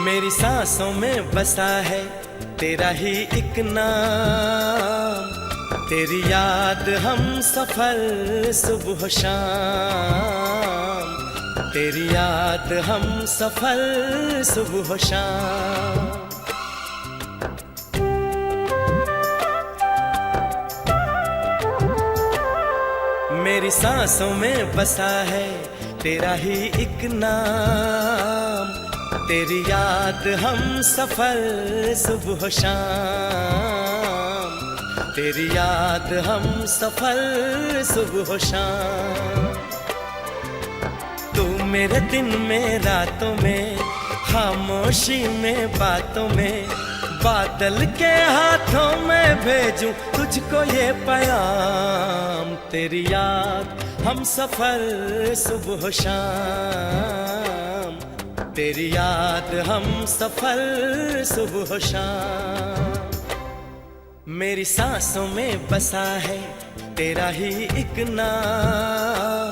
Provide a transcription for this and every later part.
मेरी सांसों में बसा है तेरा ही एक नाम, तेरी याद हम सफर सुबह शाम, तेरी याद हम सफर सुबह शाम। मेरी सांसों में बसा है तेरा ही एक नाम, तेरी याद हम सफर सुबह शाम, तेरी याद हम सफर सुबह शाम। तू मेरे दिन में रातों में, खामोशी में बातों में, बादल के हाथों में भेजूं तुझको ये पैगाम, तेरी याद हम सफर सुबह शाम, तेरी याद हम सफर सुबह शाम। मेरी सांसों में बसा है तेरा ही एक नाम,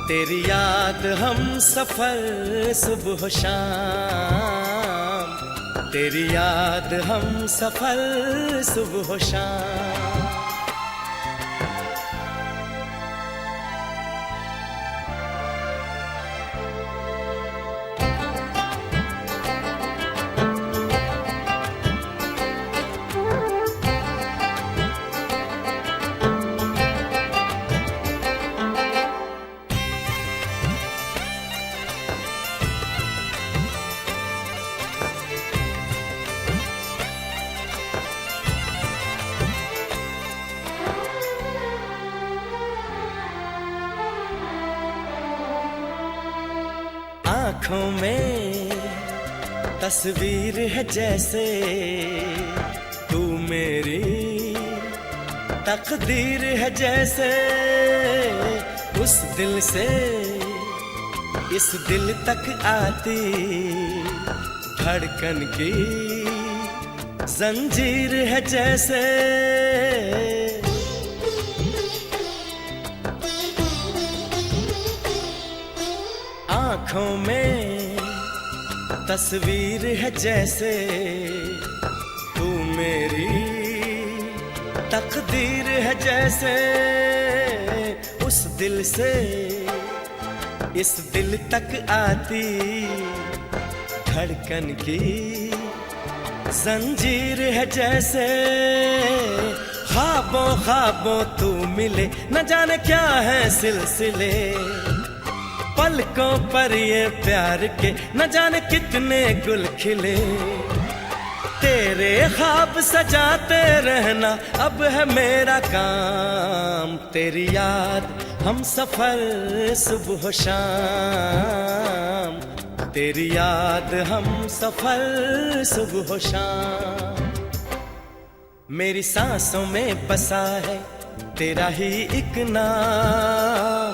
तेरी याद हम सफर सुबह शाम, तेरी याद हम सफर सुबह शाम। आँखों में तस्वीर है जैसे तू मेरी तकदीर है जैसे, उस दिल से इस दिल तक आती धड़कन की जंजीर है जैसे। आँखों में तस्वीर है जैसे तू मेरी तकदीर है जैसे, उस दिल से इस दिल तक आती धड़कन की जंजीर है जैसे। ख्वाबों ख्वाबों तू मिले न जाने क्या है सिलसिले, पलकों पर ये प्यार के न जाने कितने गुल खिले, तेरे ख्वाब सजाते रहना अब है मेरा काम, तेरी याद हम सफर सुबह शाम, तेरी याद हम सफर सुबह शाम। मेरी सांसों में बसा है तेरा ही एक नाम,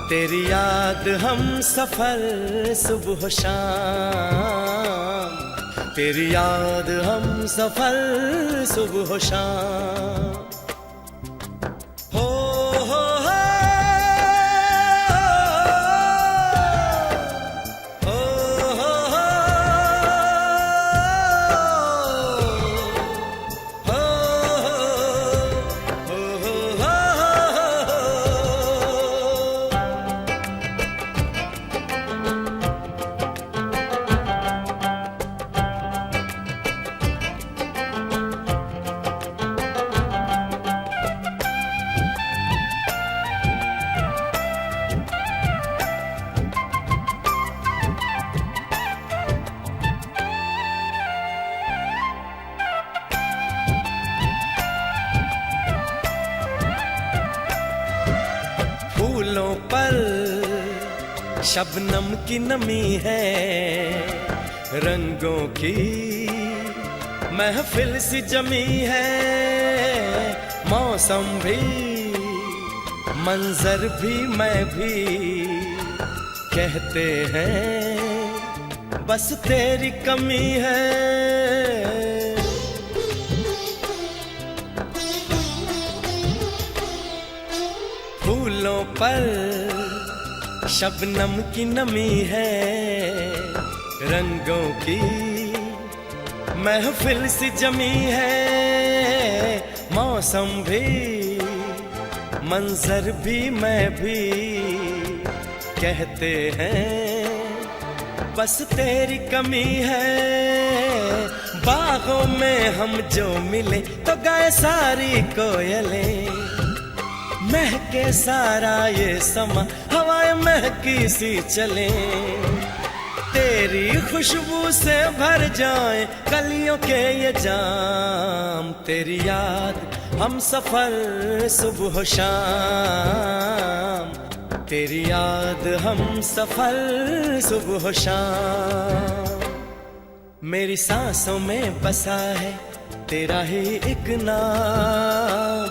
तेरी याद हम सफर सुबह शाम, तेरी याद हम सफर सुबह शाम। फूलों पर शबनम की नमी है, रंगों की महफिल सी जमी है, मौसम भी मंजर भी मैं भी कहते हैं बस तेरी कमी है। फूलों पर शबनम की नमी है, रंगों की महफिल सी जमी है, मौसम भी मंजर भी मैं भी कहते हैं बस तेरी कमी है। बागों में हम जो मिले तो गाए सारी कोयलें, महके सारा ये समा हवाएं महकी सी चले, तेरी खुशबू से भर जाए कलियों के ये जाम। तेरी याद हम सफर सुबह शाम, तेरी याद हम सफर सुबह शाम। मेरी सांसों में बसा है तेरा ही एक नाम,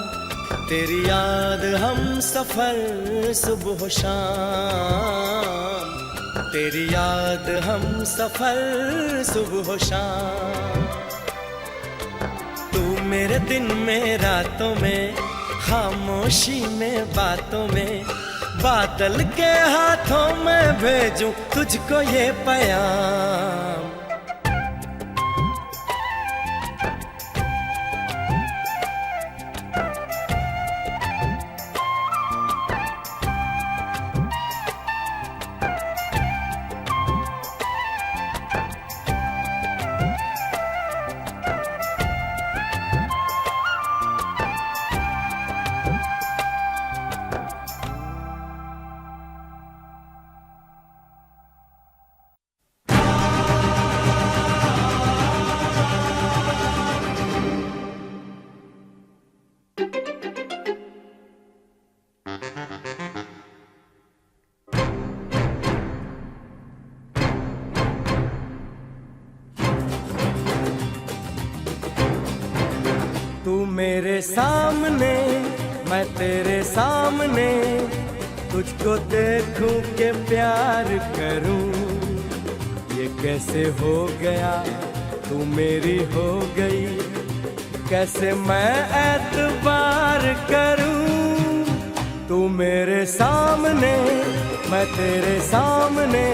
तेरी याद हम सफर सुबह शाम, तेरी याद हम सफर सुबह शाम। तू मेरे दिन में रातों में, खामोशी में बातों में, बादल के हाथों में भेजूं तुझको ये पैगाम। तू मेरे सामने मैं तेरे सामने, तुझको देखूं के प्यार करूं, ये कैसे हो गया तू मेरी हो गई, कैसे मैं एतबार करूं। तू मेरे सामने मैं तेरे सामने,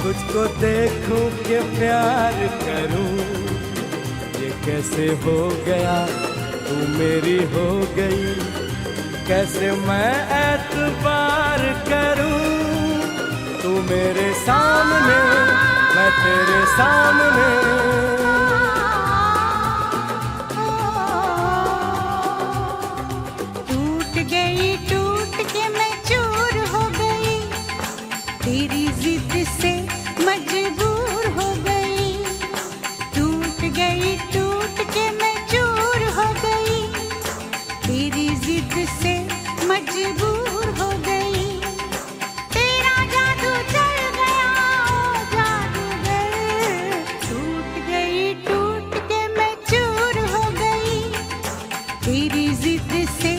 तुझको देखूं के प्यार करूं, ये कैसे हो गया तू मेरी हो गई, कैसे मैं एतबार करूं। तू मेरे सामने मैं तेरे सामने, टूट गई टूट के मैं चूर हो गई, तेरी जिद से मजबूर हो गई। टूट गई टूट के मैं चूर हो गई, तेरी जिद से मजबूर हो गई। तेरा जादू चल गया ओ जादूगर, टूट गई टूट के मैं चूर हो गई, तेरी जिद से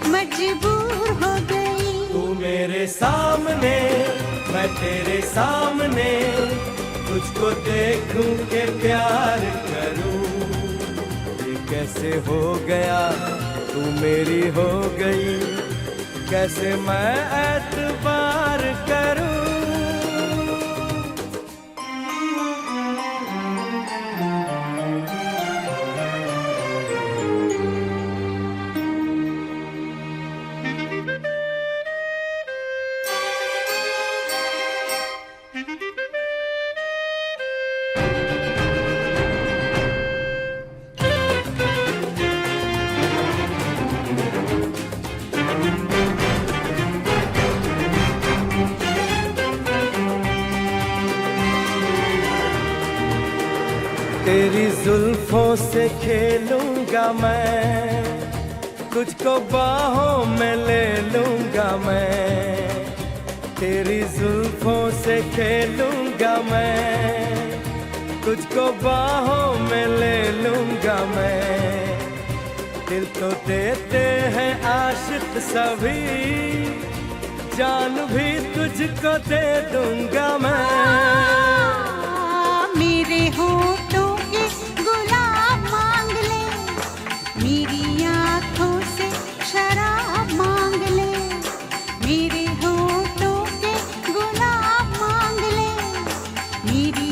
मजबूर हो गई। तू मेरे सामने मैं तेरे सामने, तुझको देखूं के प्यार करूं, ये कैसे हो गया तू मेरी हो गई, कैसे मैं एतबार करूं। तेरी जुल्फों से खेलूंगा मैं, तुझको बाहों में ले लूंगा मैं। तेरी जुल्फों से खेलूंगा मैं, तुझको बाहों में ले लूंगा मैं। दिल तो देते हैं आशिक सभी, जान भी तुझको दे दूंगा मैं। मेरे होठों के गुलाब मांग ले, मेरी आँखों से शराब मांग ले। मेरे होठों के गुलाब मांग ले, मेरी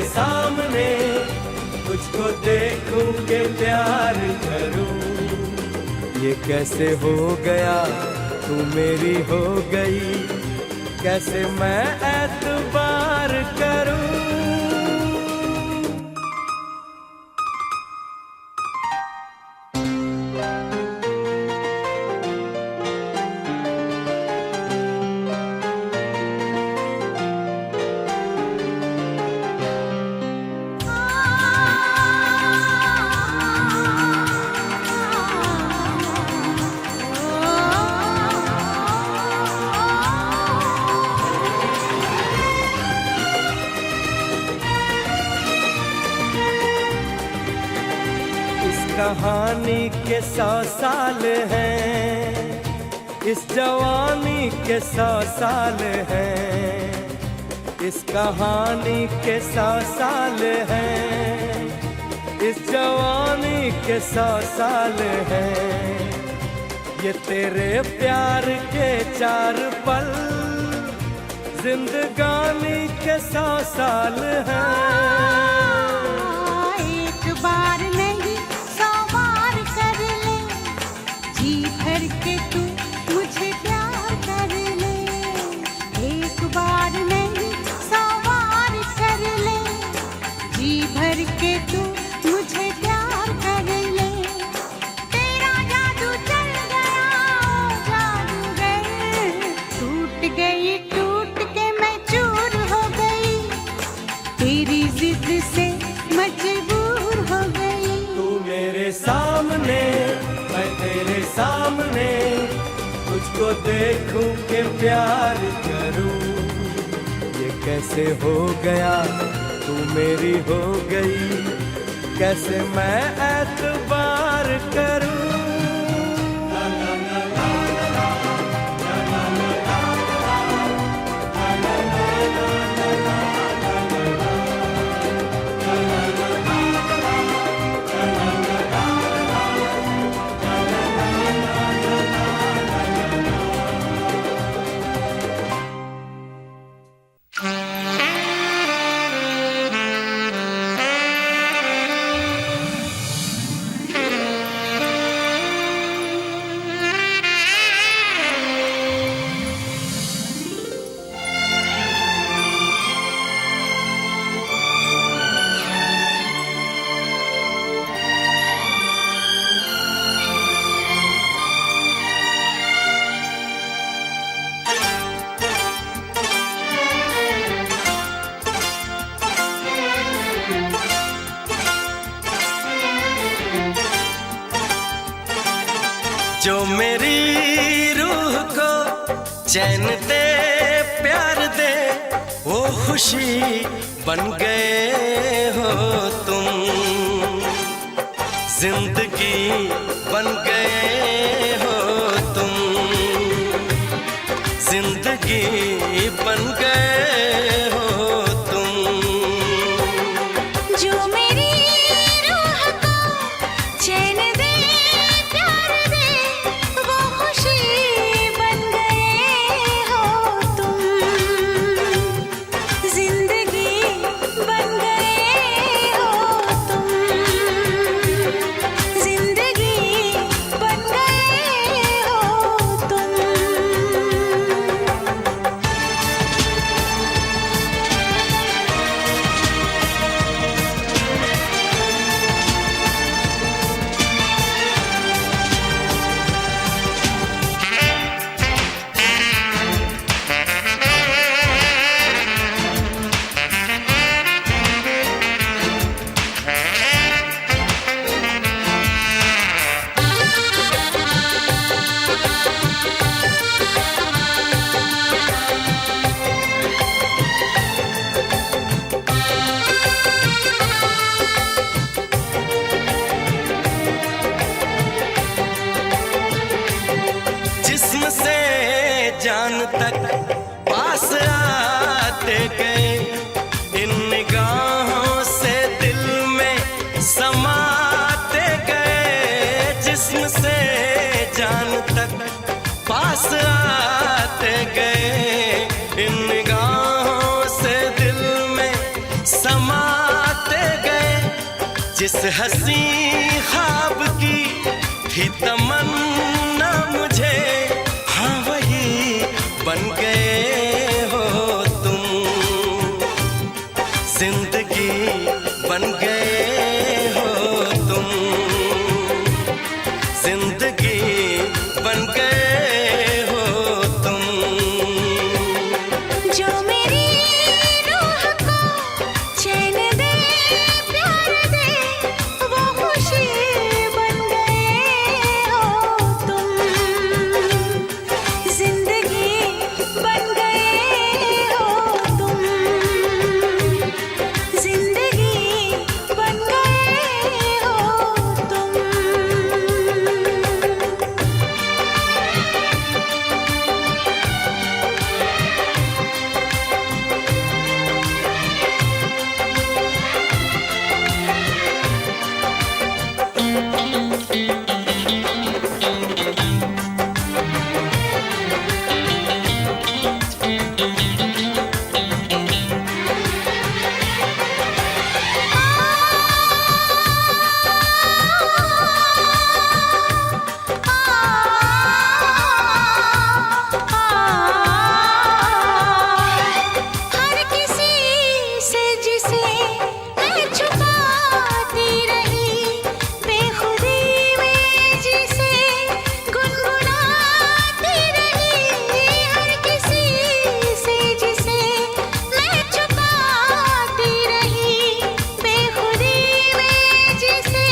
सामने, तुझको देखूं के प्यार करूं। ये कैसे हो गया, तू मेरी हो गई, कैसे मैं एतबार करूं। कहानी के 100 साल हैं, इस जवानी के 100 साल हैं, इस कहानी के 100 साल हैं, इस जवानी के 100 साल हैं। ये तेरे प्यार के 4 पल, जिंदगानी के 100 साल हैं। एक बार नहीं 100 बार कर ले, जी भर के तू मुझे प्यार कर ले। एक बार नहीं 100 बार कर ले, जी भर के तू मुझे प्यार कर ले। तेरा जादू चल गया ओ जादूगर, टूट गई टूट के मैं चूर हो गई, तेरी जिद से मजबूर हो गई। तू मेरे सामने, मैं तेरे सामने, तुझको देखूं के प्यार करूं। ये कैसे हो गया, तू मेरी हो गई, कैसे मैं एतबार करूं। जो मेरी रूह को चैन दे, प्यार दे, वो खुशी बन गए हो तुम। जिंदगी बन गए हो तुम, जिंदगी बन गए हो तुम। जो मेरी रूह को चैन दे, प्यार दे, वो खुशी बन गए हो तुम। जिंदगी बन गए हो तुम, जिंदगी बन गए हो तुम। जान तक पास आते गए, इन निगाहों से दिल में समाते गए। जिस्म से जान तक पास आते गए, इन निगाहों से दिल में समा जिस हंसी ख्वाब की थी तमन्ना मुझे, हाँ वही बन गए हो तुम। जिंदगी बन गए हो तुम, जिंदगी बन गए हो तुम। जो मेरी रूह को चैन दे, प्यार दे, वो खुशी बन गए हो तुम। जिंदगी बन गए हो तुम, जिंदगी बन गए हो तुम। हर किसी से जिसे मैं छुपाती रही, बेखुदी में जिसे गुनगुनाती रही। हर किसी से जिसे मैं छुपाती रही, बेखुदी में जिसे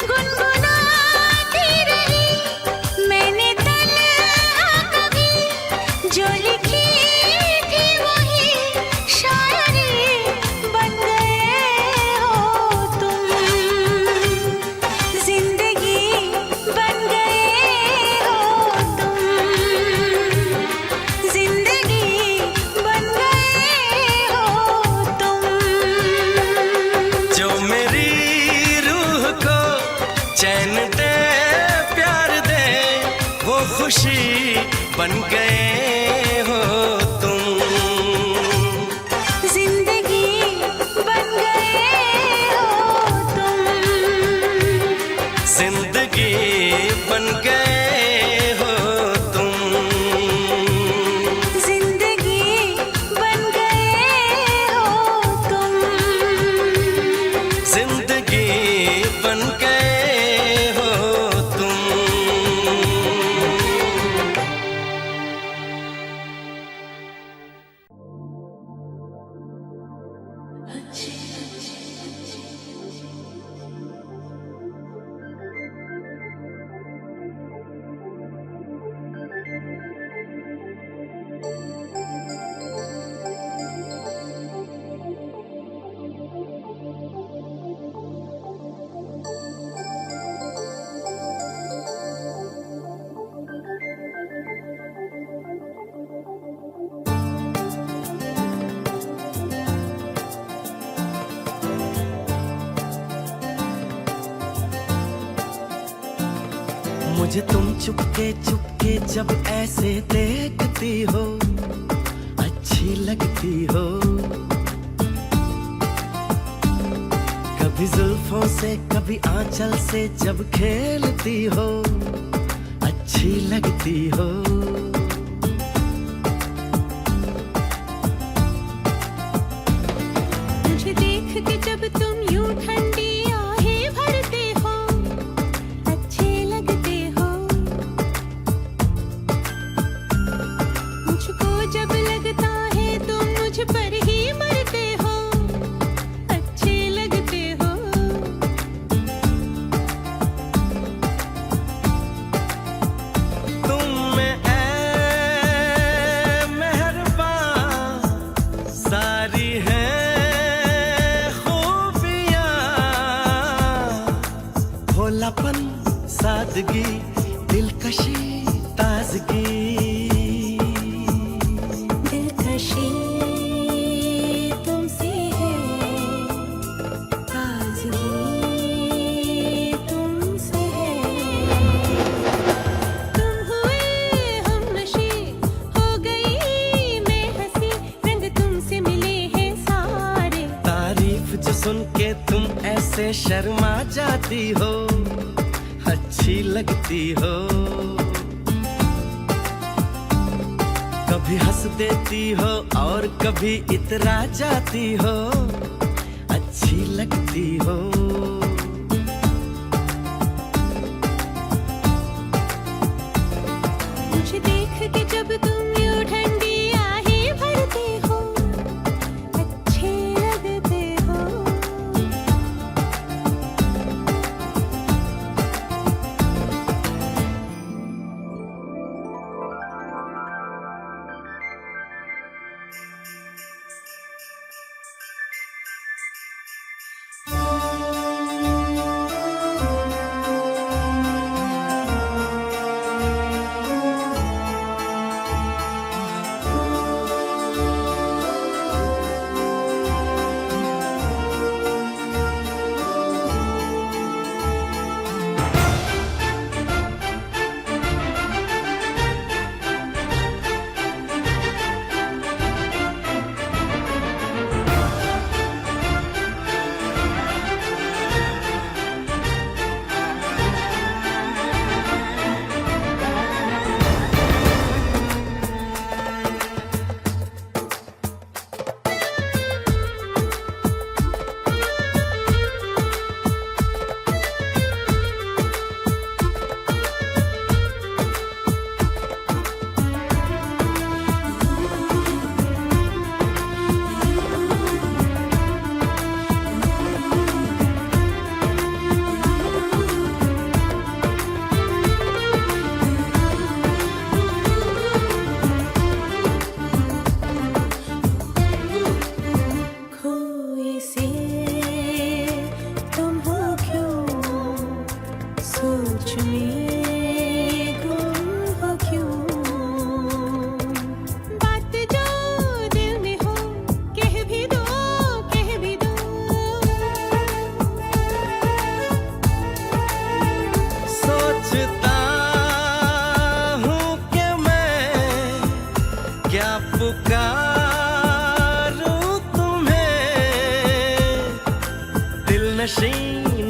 गुनगुनाती रही। मैंने तन्हा कभी जो लिखी थी वही शायरी बन गए हो तुम। जिंदगी बन गए हो तुम, जिंदगी बन गए हो तुम। जो मेरी रूह को चैन दे, प्यार दे, वो खुशी बन गए हो तुम। जिंदगी बन गए हो तुम, जिंदगी बन गए हो तुम। जिंदगी बन गए हो तुम। जिंदगी बन गए हो तुम। मुझे तुम चुपके चुपके जब ऐसे देखती हो, अच्छी लगती हो। कभी जुल्फों से कभी आंचल से जब खेलती हो, अच्छी लगती हो। मुझे देख के जब तुम यूं ठंडी आहें भरते हो, अच्छे लगते हो। मुझको जब लगता है तुम मुझ पर ही मरते हो, अच्छे लगते हो। तुम में ऐ मेहरबान सारी है खूबियाँ, भोलापन, सादगी, दिलकशी, ताजगी। दिलकशी तुमसे है, ताज़गी तुमसे है। तुम हुए हमनशी, हो गई मैं हंसी, रंग तुमसे मिले हैं सारे। तारीफ जो सुन के तुम ऐसे मुझसे शर्मा जाती हो, अच्छी लगती हो। कभी हंस देती हो और कभी इतरा जाती हो, अच्छी लगती हो। मुझे देख के जब तुम यूं ठंडी आहें भरते हो, अच्छे लगते हो। खोए से तुम हो क्यों, सोच में गुम हो क्यों। बात जो दिल में हो कह भी दो, कह भी दो। सोचता हूँ कि मैं क्या पुकारूं तुम्हें, दिलनशी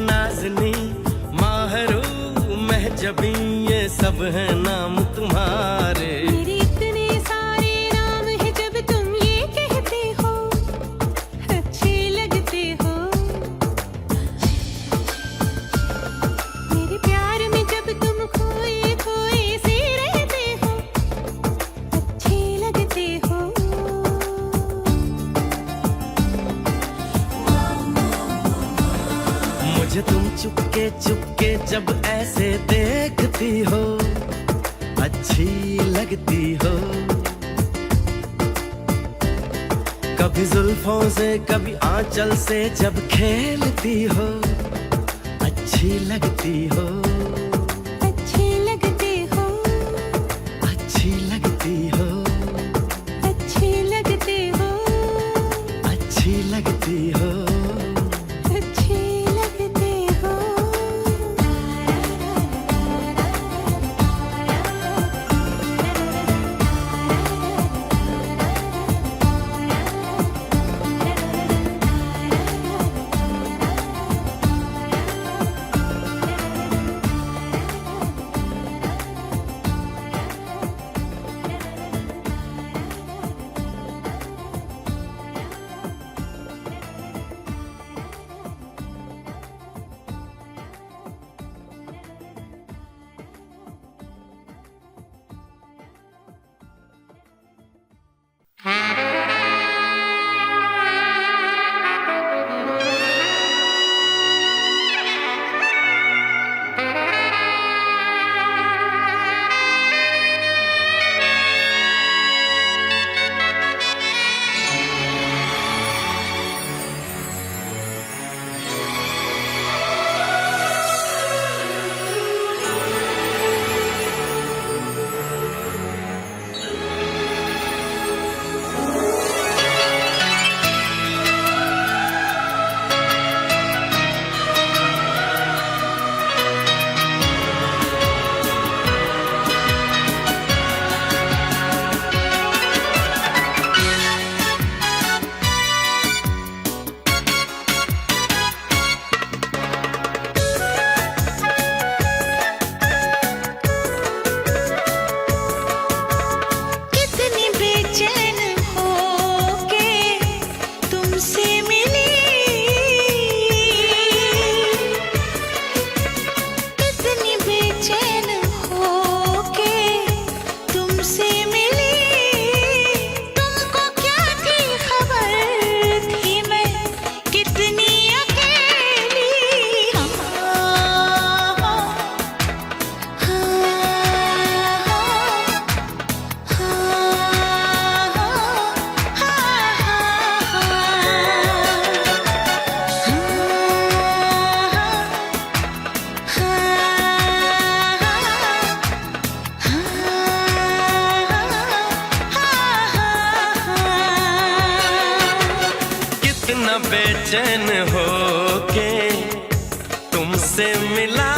नाज़नी माहरू महजबी ये सब है नाम तुम्हारे। मेरे इतने सारे नाम हैं जब तुम ये कहते हो, अच्छे लगते हो। मेरे प्यार में जब तुम खोए खोए से रहते हो, अच्छे लगते हो। मुझे तुम चुपके चुपके जब ऐसे देखती हो, अच्छी लगती हो। कभी जुल्फों से कभी आंचल से जब खेलती हो, अच्छी लगती हो। अच्छे लगते हो, अच्छी लगती हो, अच्छे लगते हो, अच्छी लगती हो। अच्छे लगते हो। कितना बेचैन हो के तुमसे मिला,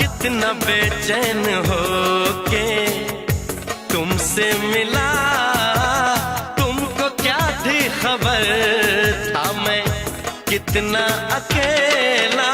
कितना बेचैन हो के तुमसे मिला। तुमको क्या थी खबर था मैं कितना अकेला।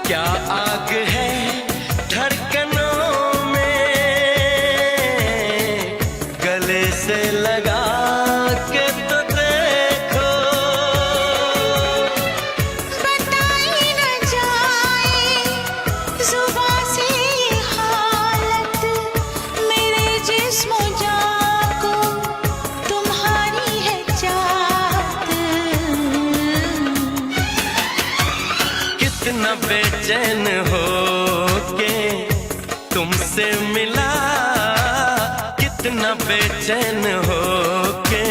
क्या आग है धड़कनों में, गले से लगा के तो देखो। बताई न जाए जुबां से हालत, मेरे जिस्म जान को तुम्हारी है चाहत। कितना बेचैन हो के तुमसे मिला, कितना बेचैन हो के।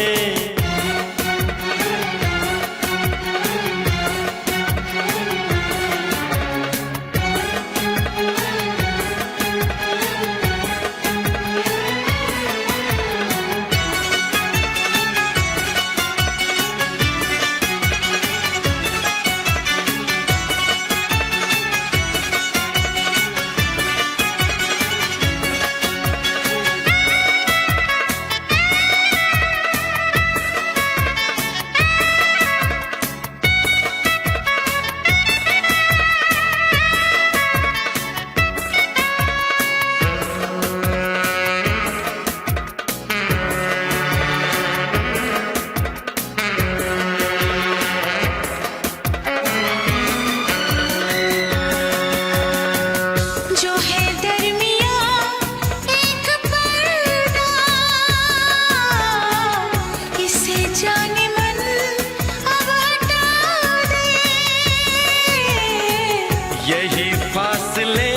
यही फासले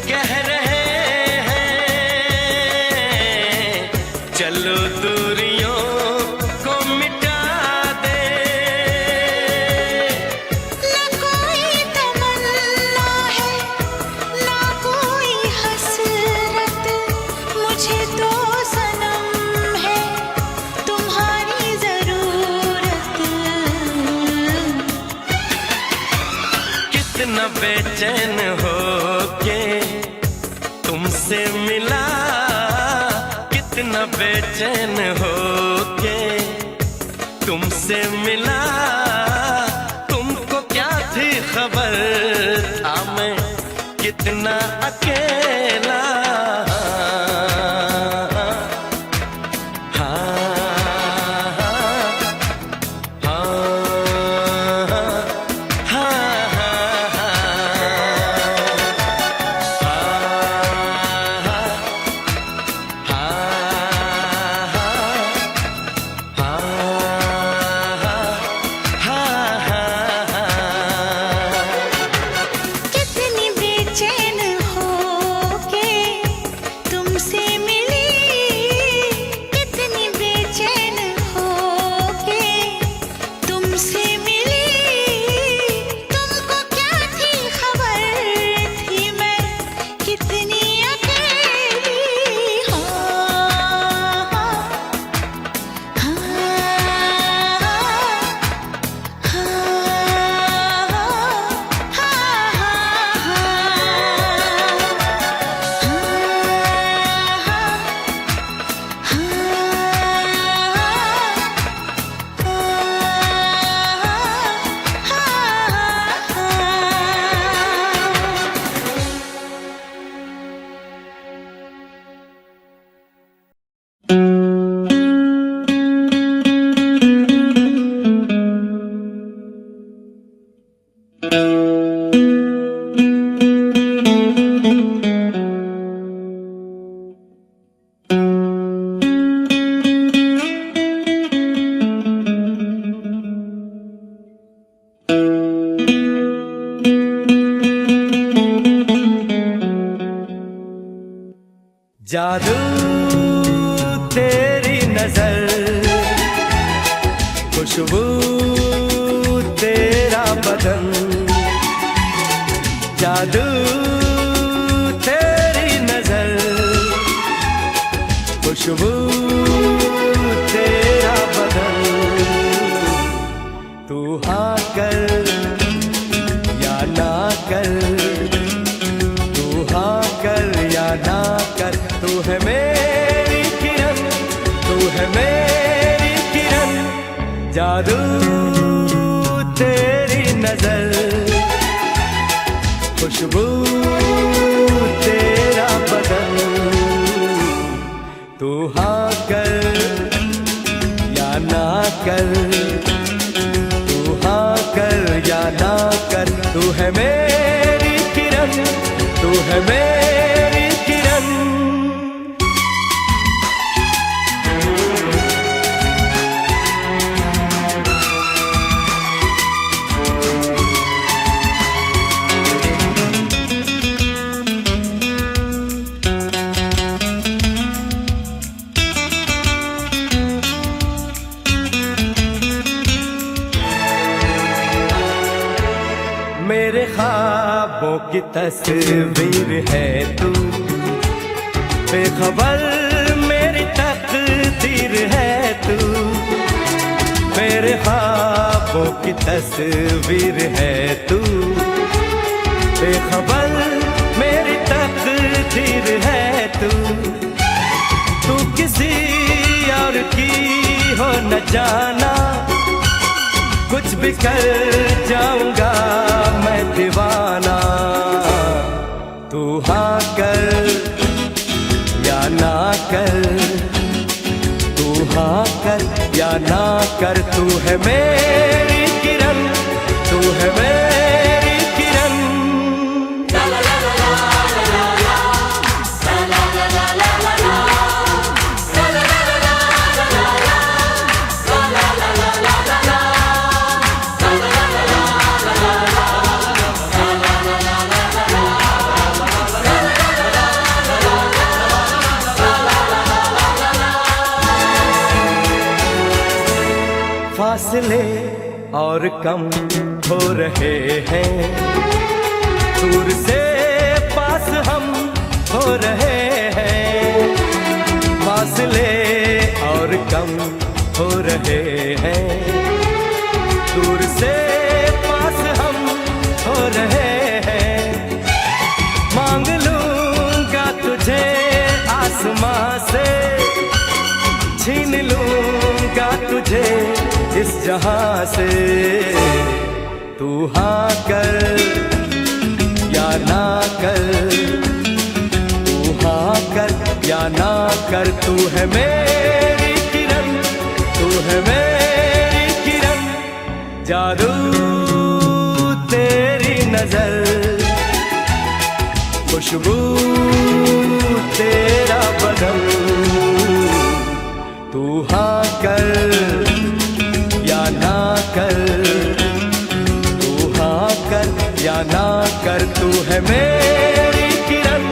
कह रहे हैं, चलो दूरियों को मिटा दे। ना कोई तमन्ना है, ना कोई हसरत, मुझे तो सनम है तुम्हारी जरूरत। कितना बेचैन हो के तुमसे मिला, कितना बेचैन हो के तुमसे मिला। तुमको क्या थी खबर था मैं कितना अकेला। कितनी बेचैन हो के जादू तेरी नजर, खुशबू तेरा बदन, जादू तेरी नजर, खुशबू तेरा बदन। तू हाँ कर या ना कर, तू हाँ कर या ना कर, तू है मेरी किरण, तू है मेरी किरण। जादू तेरी नजर, खुशबू तेरा बदन। तू हाँ कर या ना कर, तू हाँ कर या ना कर, तू है मेरी किरण, तू है मेरी किरण। मेरे ख्वाबों की तस्वीर है तू, बेखबर मेरी तकदीर है तू। मेरे ख्वाबों की तस्वीर है तू, बेखबर मेरी तकदीर है तू। तू किसी और की हो न जाना, कुछ भी कर जाऊंगा मैं दीवाना। तू हाँ कर या ना कर, तू हाँ कर या ना कर, तू है मेरी किरण, तू है मेरी किरण। फासले और कम हो रहे हैं, दूर से पास हम हो रहे हैं। फासले और कम हो रहे हैं, दूर से पास हम हो रहे हैं। मांग लूंगा तुझे आसमां से, छीन लूंगा तुझे इस जहां से। तू हाँ कर या ना कर, तू हाँ कर या ना कर, तू है मेरी किरण, तू है मेरी किरण। जादू तेरी नजर, खुशबू तेरा बदन। तू हाँ कर या ना कर, तू हाँ कर या ना कर, तू है मेरी किरण,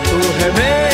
तू है मेरी